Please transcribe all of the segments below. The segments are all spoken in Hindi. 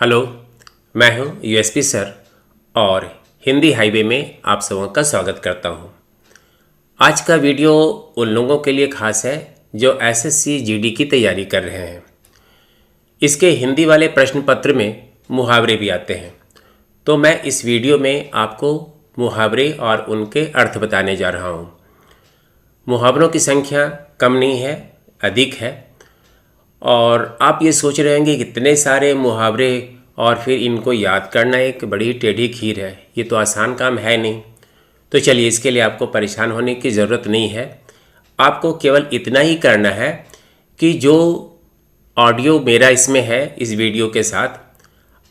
हेलो, मैं हूं यूएसपी सर और हिंदी हाईवे में आप सबों का स्वागत करता हूं। आज का वीडियो उन लोगों के लिए खास है जो एसएससी जीडी की तैयारी कर रहे हैं। इसके हिंदी वाले प्रश्न पत्र में मुहावरे भी आते हैं, तो मैं इस वीडियो में आपको मुहावरे और उनके अर्थ बताने जा रहा हूं। मुहावरों की संख्या कम नहीं है, अधिक है। और आप ये सोच रहे हैं कि कितने सारे मुहावरे और फिर इनको याद करना एक बड़ी टेढ़ी खीर है, ये तो आसान काम है नहीं। तो चलिए, इसके लिए आपको परेशान होने की ज़रूरत नहीं है। आपको केवल इतना ही करना है कि जो ऑडियो मेरा इसमें है इस वीडियो के साथ,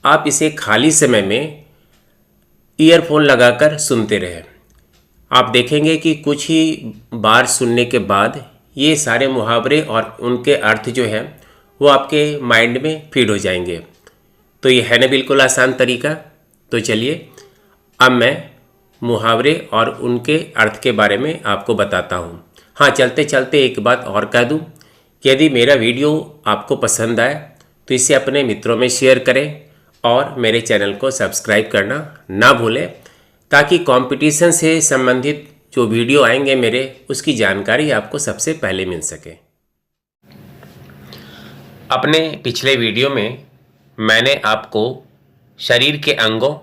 आप इसे खाली समय में ईयरफोन लगाकर सुनते रहें। आप देखेंगे कि कुछ ही बार सुनने के बाद ये सारे मुहावरे और उनके अर्थ जो हैं वो आपके माइंड में फीड हो जाएंगे। तो ये है ना बिल्कुल आसान तरीका। तो चलिए, अब मैं मुहावरे और उनके अर्थ के बारे में आपको बताता हूँ। हाँ, चलते चलते एक बात और कह दूँ कि यदि मेरा वीडियो आपको पसंद आए तो इसे अपने मित्रों में शेयर करें और मेरे चैनल को सब्सक्राइब करना ना भूलें, ताकि कंपटीशन से संबंधित जो वीडियो आएंगे मेरे, उसकी जानकारी आपको सबसे पहले मिल सके। अपने पिछले वीडियो में मैंने आपको शरीर के अंगों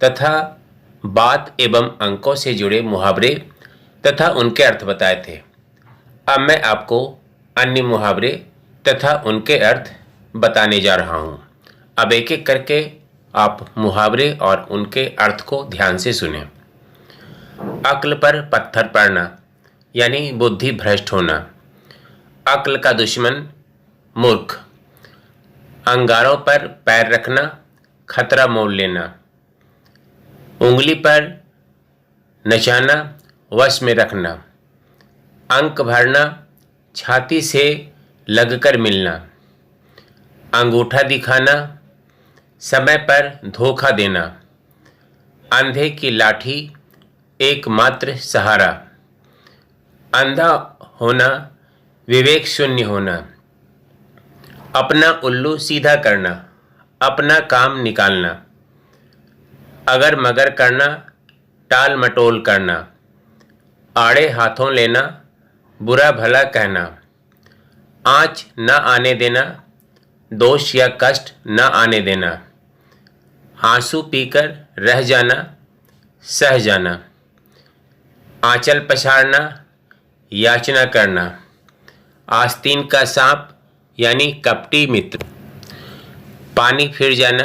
तथा बात एवं अंकों से जुड़े मुहावरे तथा उनके अर्थ बताए थे। अब मैं आपको अन्य मुहावरे तथा उनके अर्थ बताने जा रहा हूँ। अब एक एक करके आप मुहावरे और उनके अर्थ को ध्यान से सुनें। अक्ल पर पत्थर पड़ना यानी बुद्धि भ्रष्ट होना। अक्ल का दुश्मन मूर्ख। अंगारों पर पैर रखना, खतरा मोल लेना। उंगली पर नचाना, वश में रखना। अंक भरना, छाती से लगकर मिलना। अंगूठा दिखाना, समय पर धोखा देना। अंधे की लाठी, एकमात्र सहारा। अंधा होना, विवेक शून्य होना। अपना उल्लू सीधा करना, अपना काम निकालना। अगर मगर करना, टाल मटोल करना। आड़े हाथों लेना, बुरा भला कहना। आँच न आने देना, दोष या कष्ट न आने देना। आंसू पीकर रह जाना, सह जाना। आंचल पछाड़ना, याचना करना। आस्तीन का सांप यानी कपटी मित्र। पानी फिर जाना,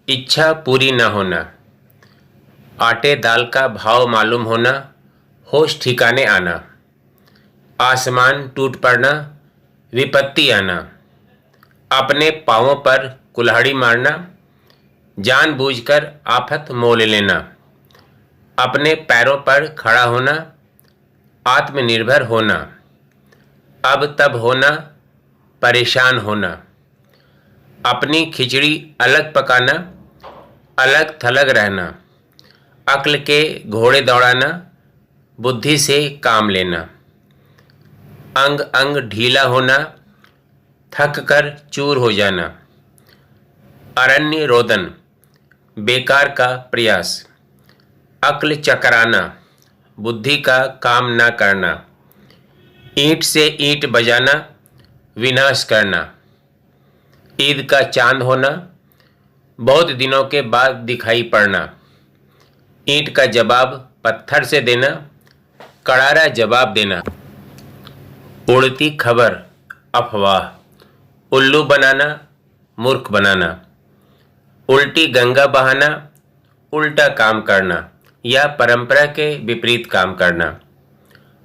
इच्छा पूरी न होना। आटे दाल का भाव मालूम होना, होश ठिकाने आना। आसमान टूट पड़ना, विपत्ति आना। अपने पाँवों पर कुल्हाड़ी मारना, जानबूझकर आफत मोल लेना। अपने पैरों पर खड़ा होना, आत्मनिर्भर होना। अब तब होना, परेशान होना। अपनी खिचड़ी अलग पकाना, अलग थलग रहना। अक्ल के घोड़े दौड़ाना, बुद्धि से काम लेना। अंग अंग ढीला होना, थक कर चूर हो जाना। अरण्य रोदन, बेकार का प्रयास। अक्ल चकराना, बुद्धि का काम न करना। ईंट से ईंट बजाना, विनाश करना। ईद का चांद होना, बहुत दिनों के बाद दिखाई पड़ना। ईंट का जवाब पत्थर से देना, करारा जवाब देना। उड़ती खबर, अफवाह। उल्लू बनाना, मूर्ख बनाना। उल्टी गंगा बहाना, उल्टा काम करना या परंपरा के विपरीत काम करना।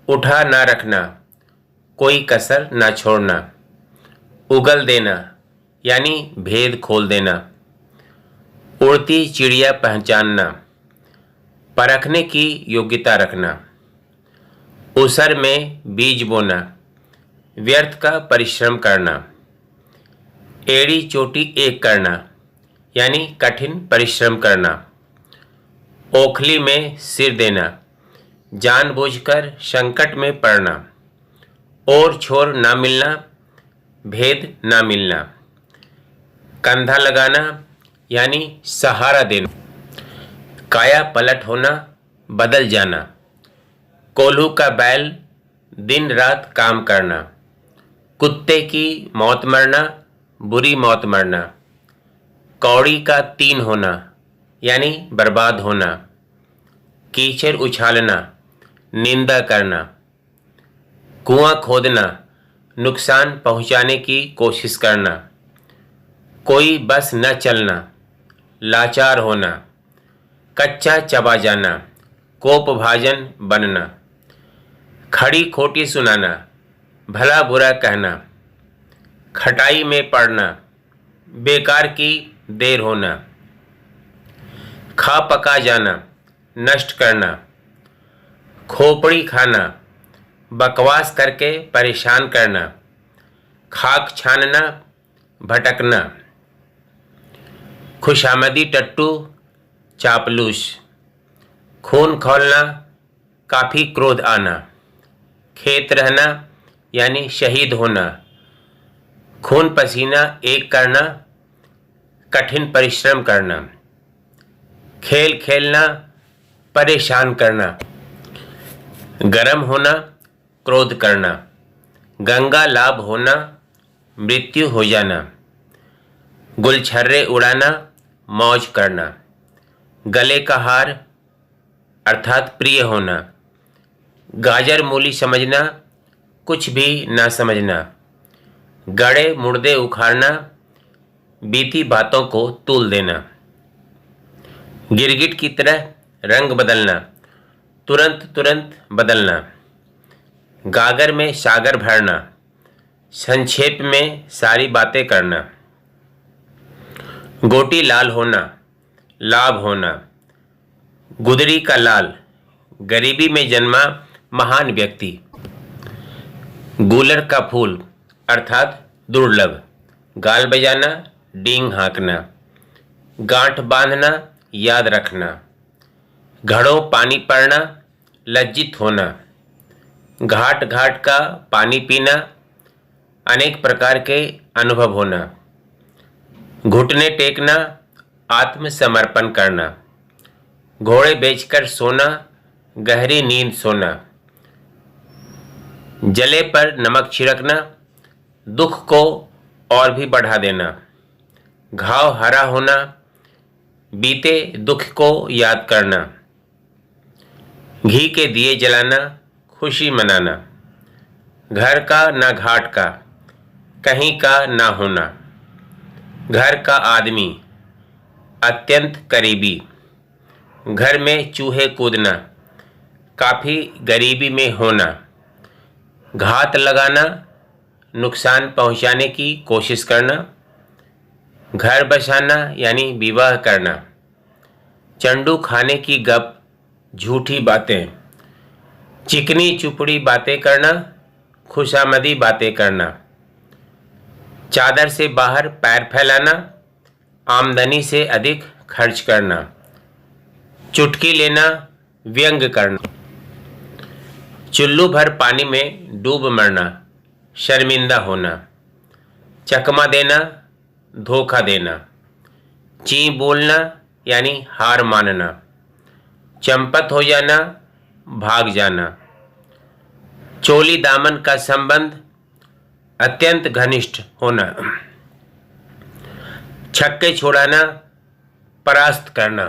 उठा ना रखना, कोई कसर ना छोड़ना। उगल देना यानी भेद खोल देना। उड़ती चिड़िया पहचानना, परखने की योग्यता रखना। उसर में बीज बोना, व्यर्थ का परिश्रम करना। एड़ी चोटी एक करना यानी कठिन परिश्रम करना। ओखली में सिर देना, जानबूझकर संकट में पड़ना। और छोर ना मिलना, भेद ना मिलना। कंधा लगाना यानी सहारा देना, काया पलट होना, बदल जाना, कोल्हू का बैल, दिन रात काम करना, कुत्ते की मौत मरना, बुरी मौत मरना, कौड़ी का तीन होना यानी बर्बाद होना, कीचड़ उछालना, निंदा करना, कुआं खोदना, नुकसान पहुंचाने की कोशिश करना, कोई बस न चलना, लाचार होना, कच्चा चबा जाना, कोपभाजन बनना, खड़ी खोटी सुनाना, भला बुरा कहना, खटाई में पड़ना, बेकार की देर होना, खा पका जाना, नष्ट करना, खोपड़ी खाना, बकवास करके परेशान करना, खाक छानना, भटकना, खुशामदी टट्टू, चापलूस, खून खौलना, काफ़ी क्रोध आना, खेत रहना यानी शहीद होना, खून पसीना एक करना, कठिन परिश्रम करना, खेल खेलना, परेशान करना, गरम होना, क्रोध करना, गंगा लाभ होना, मृत्यु हो जाना, गुलछर्रे उड़ाना, मौज करना, गले का हार अर्थात प्रिय होना, गाजर मूली समझना, कुछ भी ना समझना, गड़े मुर्दे उखाड़ना, बीती बातों को तूल देना, गिरगिट की तरह रंग बदलना, तुरंत तुरंत बदलना, गागर में सागर भरना, संक्षेप में सारी बातें करना, गोटी लाल होना, लाभ होना, गुदरी का लाल, गरीबी में जन्मा महान व्यक्ति, गूलर का फूल अर्थात दुर्लभ, गाल बजाना, डींग हाँकना, गांठ बांधना, याद रखना, घड़ों पानी पड़ना, लज्जित होना, घाट घाट का पानी पीना, अनेक प्रकार के अनुभव होना, घुटने टेकना, आत्मसमर्पण करना, घोड़े बेचकर सोना, गहरी नींद सोना, जले पर नमक छिड़कना, दुख को और भी बढ़ा देना, घाव हरा होना, बीते दुख को याद करना, घी के दिए जलाना, खुशी मनाना, घर का ना घाट का, कहीं का ना होना, घर का आदमी अत्यंत करीबी, घर में चूहे कूदना, काफ़ी गरीबी में होना, घात लगाना, नुकसान पहुंचाने की कोशिश करना, घर बसाना यानी विवाह करना, चंडू खाने की गप, झूठी बातें, चिकनी चुपड़ी बातें करना, खुशामदी बातें करना, चादर से बाहर पैर फैलाना, आमदनी से अधिक खर्च करना, चुटकी लेना, व्यंग करना, चुल्लू भर पानी में डूब मरना, शर्मिंदा होना, चकमा देना, धोखा देना, ची बोलना यानी हार मानना, चंपत हो जाना, भाग जाना, चोली दामन का संबंध अत्यंत घनिष्ठ होना, छक्के छोड़ाना, परास्त करना,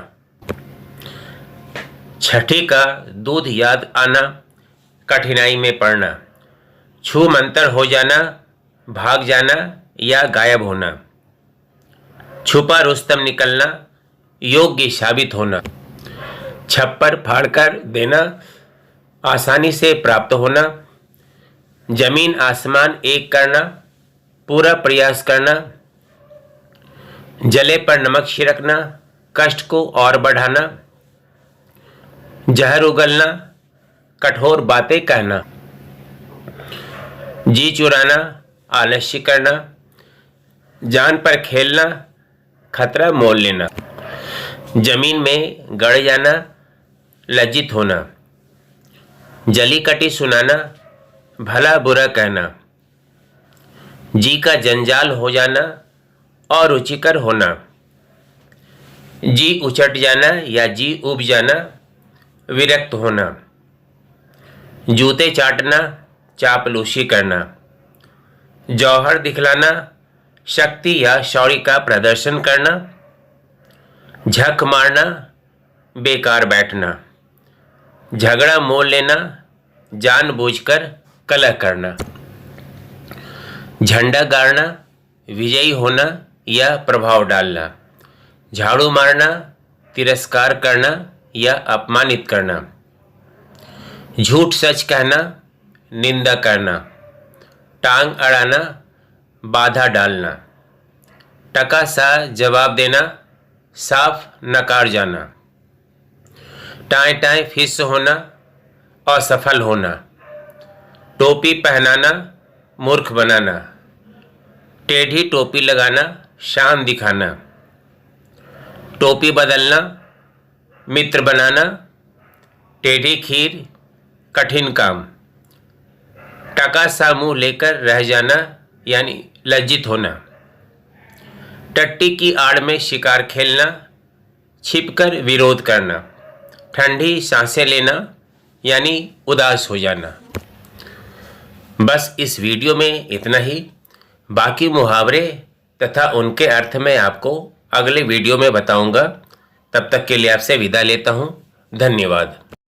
छठी का दूध याद आना, कठिनाई में पड़ना, छू मंतर हो जाना, भाग जाना या गायब होना, छुपा रुस्तम निकलना, योग्य साबित होना, छप्पर फाड़कर देना, आसानी से प्राप्त होना, जमीन आसमान एक करना, पूरा प्रयास करना, जले पर नमक छिड़कना, कष्ट को और बढ़ाना, जहर उगलना, कठोर बातें कहना, जी चुराना, आलस्य करना, जान पर खेलना, खतरा मोल लेना, जमीन में गड़ जाना, लज्जित होना, जली कटी सुनाना, भला बुरा कहना, जी का जंजाल हो जाना अरुचिकर होना, जी उचट जाना या जी उब जाना, विरक्त होना, जूते चाटना, चापलूसी करना, जौहर दिखलाना, शक्ति या शौर्य का प्रदर्शन करना, झक मारना, बेकार बैठना, झगड़ा मोल लेना, जानबूझकर कलह करना, झंडा गाड़ना, विजयी होना या प्रभाव डालना, झाड़ू मारना, तिरस्कार करना या अपमानित करना, झूठ सच कहना, निंदा करना, टांग अड़ाना, बाधा डालना, टका सा जवाब देना, साफ नकार जाना, टाएं टाएं फिस होना, असफल होना, टोपी पहनाना, मूर्ख बनाना, टेढ़ी टोपी लगाना, शान दिखाना, टोपी बदलना, मित्र बनाना, टेढ़ी खीर, कठिन काम, टका सा मुंह लेकर रह जाना यानी लज्जित होना, टट्टी की आड़ में शिकार खेलना, छिपकर विरोध करना, ठंडी सांसें लेना यानी उदास हो जाना। बस इस वीडियो में इतना ही। बाकी मुहावरे तथा उनके अर्थ मैं आपको अगले वीडियो में बताऊंगा। तब तक के लिए आपसे विदा लेता हूं। धन्यवाद।